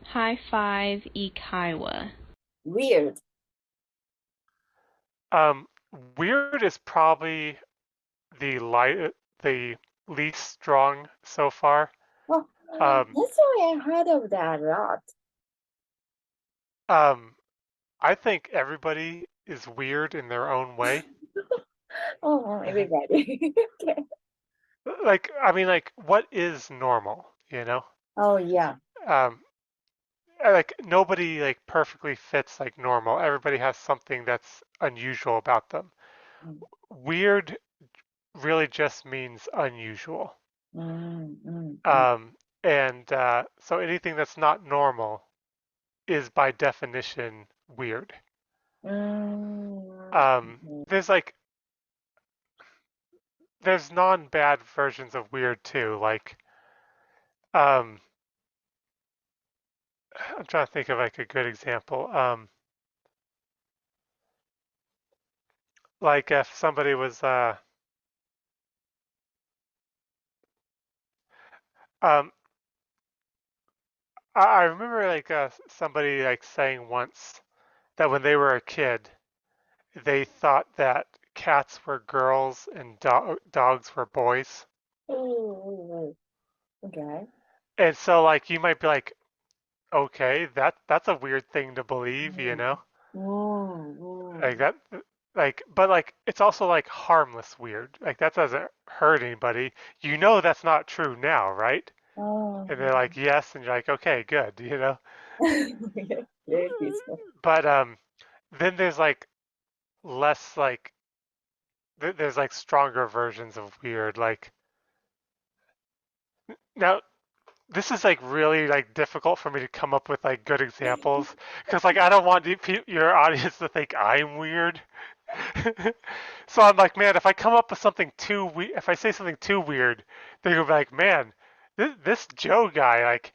High five Ikaiwa. Weird. Um, Weird is probably the least strong so far. Oh, Um, that's why I heard of that a lot. um, I think everybody is weird in their own way. Oh, everybody. Okay. Like, what is normal, you know? Oh, yeah. Um, like nobody like perfectly fits like normal. Everybody has something that's unusual about them. Mm, Weird really just means unusual. mm, mm, mm, Um, and so anything that's not normal is by definition weird. mm, Um, there's like there's non-bad versions of weird too. Like um, I'm trying to think of like a good example. Like if somebody was um, I remember like somebody like saying once that when they were a kid, they thought that cats were girls and dogs were boys. mm. Okay. And so like you might be like, okay, that's a weird thing to believe, you Mm, know? mm, Like mm. that like but like it's also like harmless weird. Like that doesn't hurt anybody. You know that's not true now, right? Oh, And they're like, yes, and you're like, okay, good, you know? very peaceful. But then there's like less like there's like stronger versions of weird. Like now this is like really like difficult for me to come up with like good examples because like I don't want your audience to think I'm weird. So I'm like, man, if I come up with something too weird, if I say something too weird, they're gonna be like, man, this Joe guy, like,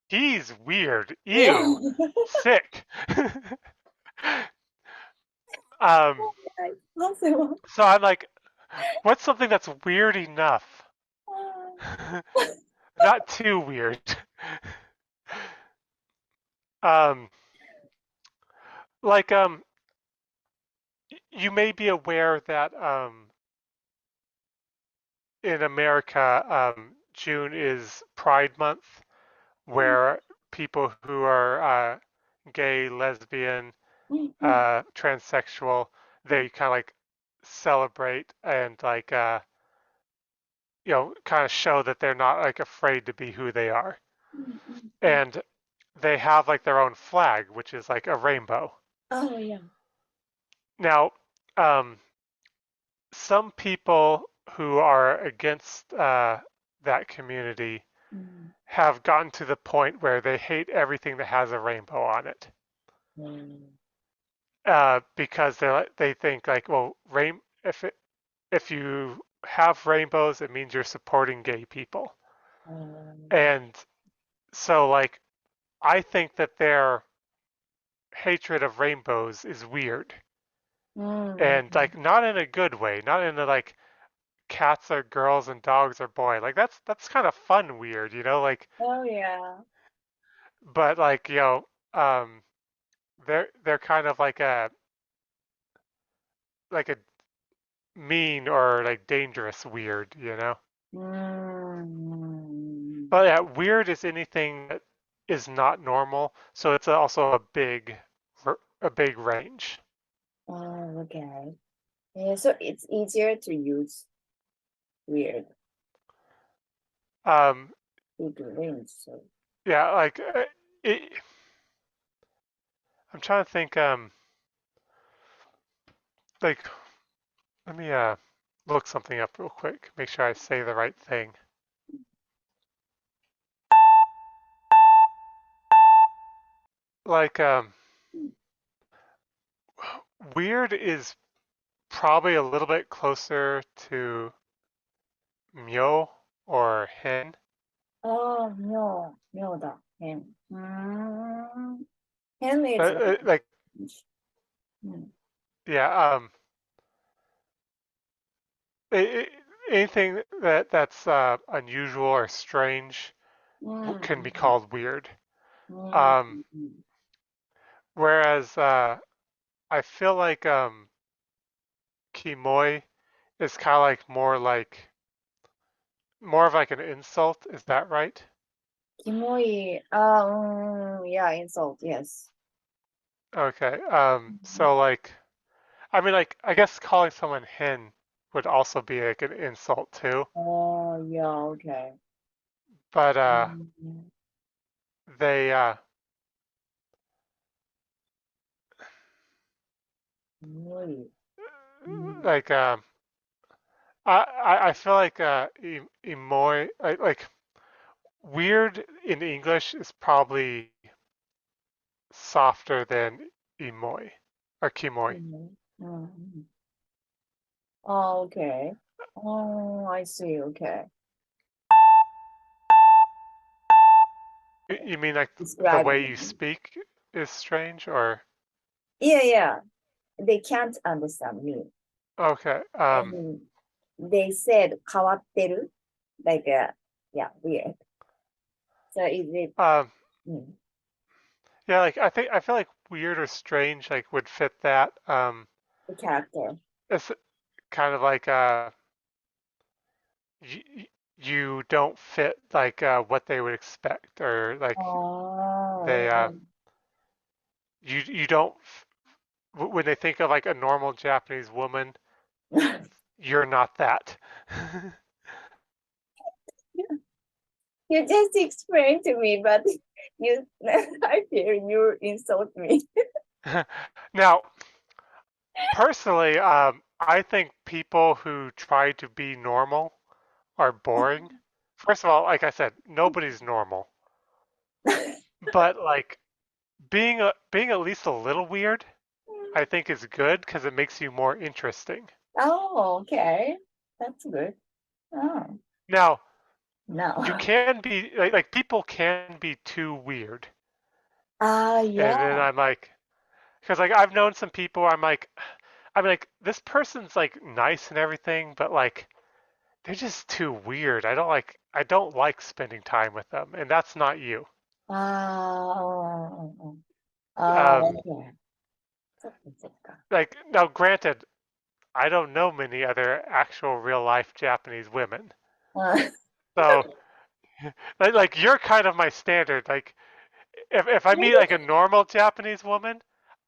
he's weird. Yeah. Ew, sick. um, Right. Possible. so I'm like, what's something that's weird enough? Not too weird. Um, like, you may be aware that in America, June is Pride Month, where people who are gay, lesbian, transsexual, they kind of like celebrate and like kind of show that they're not like afraid to be who they are. And they have like their own flag, which is like a rainbow. Oh, yeah. Now, um, some people who are against that community Mm, have gotten to the point where they hate everything that has a rainbow on it mm, because they think like, well, if you have rainbows, it means you're supporting gay people. And so like I think that their hatred of rainbows is weird. mm, And like not in a good way, not in the like cats are girls and dogs are boys. Like that's kind of fun weird, like oh, yeah. but like, um they're kind of like a mean or like dangerous weird. Mm. But yeah, weird is anything that is not normal, so it's also a big range. Oh, okay. Yeah, so it's easier to use weird Um, big range. So, yeah, like it, I'm trying to think. Like let me look something up real quick. Make sure I say the right thing. Like weird is probably a little bit closer to myo or hen. ああ、妙だ。変。変 is like, Like mm, yeah, it, anything that's unusual or strange can be mm, called weird. Um, whereas I feel like Kimoy is kind of more of like an insult. Is that right? Kimoi. Yeah, insult. Yes. Okay. So like, I mean, like, I guess calling someone hen would also be like an insult too. Oh, yeah. Okay. But Mm, they Kimoi. Mm. like I feel like emoy like weird in English is probably softer than emoy or kimoy. Mm. Oh, okay. Oh, I see. Okay. You mean like the Describe way you me. speak is strange or Yeah, yeah. They can't understand me. okay. And they said 変わってる like yeah, weird. So is it Um mm, yeah, like I feel like weird or strange like would fit that. the character? It's kind of like you, you don't fit like what they would expect or like they Oh, you don't when they think of like a normal Japanese woman, you're not that. you just explained to me, but you, I fear you insult me. Now, personally, I think people who try to be normal are boring. First of all, like I said, nobody's normal, but like being at least a little weird, I think is good because it makes you more interesting. Oh, okay. That's good. Oh, Now, you no. can be like people can be too weird, Ah, and then yeah. I'm like, because like I've known some people, I'm like this person's like nice and everything, but like they're just too weird. I don't like spending time with them, and that's not you. Oh, Um, okay. そっかそっか。like now, granted, I don't know many other actual real life Japanese women, so like you're kind of my standard. Like if I meet like a normal Japanese woman,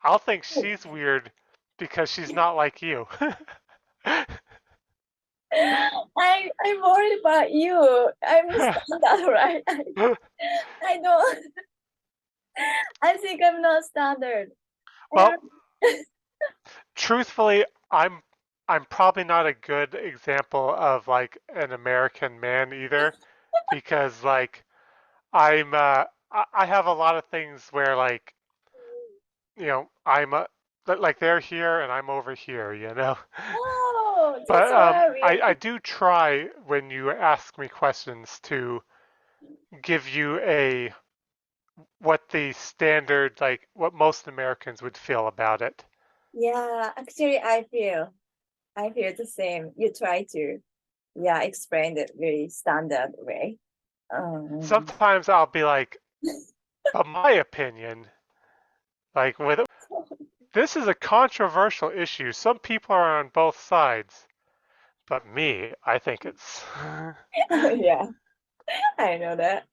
I'll think she's weird because she's not like you. I'm worried about you. I'm standard, right? I don't. I think I'm not standard. I Well, don't. truthfully, I'm probably not a good example of like an American man either, because like I have a lot of things where like I'm like they're here and I'm over here, you know. Oh, But that's why we. I do try when you ask me questions to give you a what the standard like what most Americans would feel about it. Yeah, actually, I feel the same. You try to, yeah, explain it very standard way. Um, Sometimes I'll be like, but my opinion, like with this is a controversial issue. Some people are on both sides, but me, I think it's yeah, I know that.